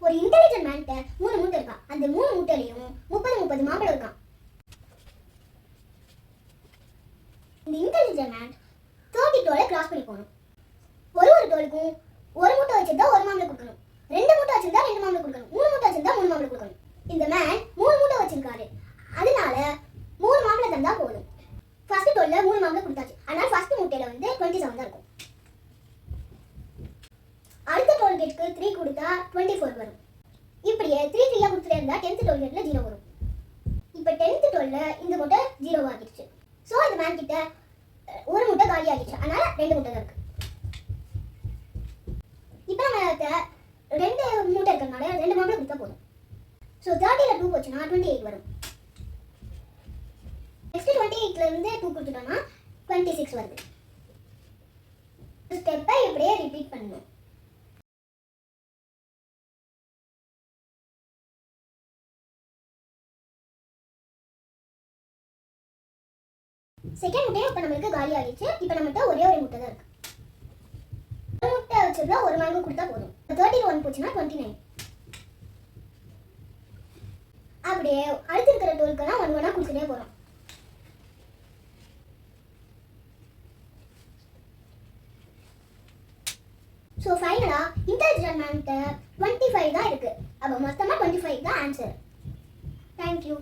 ஒரு இன்டெலிஜென்ட் மேன்ட்ட 3 மூட்டை இருக்கான். அந்த 3 மூட்டையிலையும் 30 மாம்பழம் இருக்கான். இந்த இன்டெலிஜென்ட் மேன் 30 டோலை கிராஸ் பண்ணி போகணும். ஒரு டோலுக்கும் ஒரு மூட்டை வச்சிருந்தா ஒரு மாம்பழம் கொடுக்கணும், 2 மூட்டை வச்சிருந்தா 2 மாம்பழம் கொடுக்கணும், 3 மூட்டை வச்சிருந்தா 3 மாம்பழம் கொடுக்கணும். இந்த மேன் 3 மூட்டை வச்சிருக்காரு. அதனால 3 மாம்பழம் தந்தா போதும். ஃபர்ஸ்ட் டோல்ல 3 மாம்பழம் கொடுத்தாச்சு. அதனால ஃபர்ஸ்ட் மூட்டையில வந்து 27 தான் இருக்கும். அடுத்த டோல்கேட்க்கு 3 கொடுத்தா 24 வரும். இப்படியே 3 3 கொடுத்துட்டே இருந்தா 10th டோல்கேட்ல 0 வரும். இப்போ 10th டோல்ல இந்த மூட்டை 0 ஆகிடுச்சு. ஸோ இந்த மேன் கிட்ட ஒரு மூட்டை காலி ஆகிடுச்சு. அதனால 2 மூட்டை தான் இருக்கு. இப்போ நம்ம 2 மூட்டை இருக்கிறதுனால 2 மாம்பழம் கொடுத்தா போதும். ஸோ 30ல 2 போச்சுன்னா 28 வரும். நெக்ஸ்ட் 28ல இருந்து 2 கொடுத்துட்டோம்னா 26 வருது. ஸ்டெப்பை இப்படியே ரிப்பீட் பண்ணணும். செகண்ட் முட்டை இப்போ நமக்கு காலி ஆகிடுச்சு. இப்போ நம்மகிட்ட ஒரே ஒரு முட்டை தான் இருக்கு. ஒரு முட்டை வச்சிருந்தா ஒரு மாம்பழம் கொடுத்தா போதும். 31 போச்சுன்னா 29. அப்படியே அடுத்து இருக்கிற டோலுக்கெல்லாம் 1 1 கொடுத்துட்டே போறோம். ஸோ ஃபைனலா இன்டெலிஜென்ட் மேன்கிட்ட 25 தான் இருக்கு. அப்போ மொத்தமாக 25 தான் ஆன்சர். தேங்க்யூ.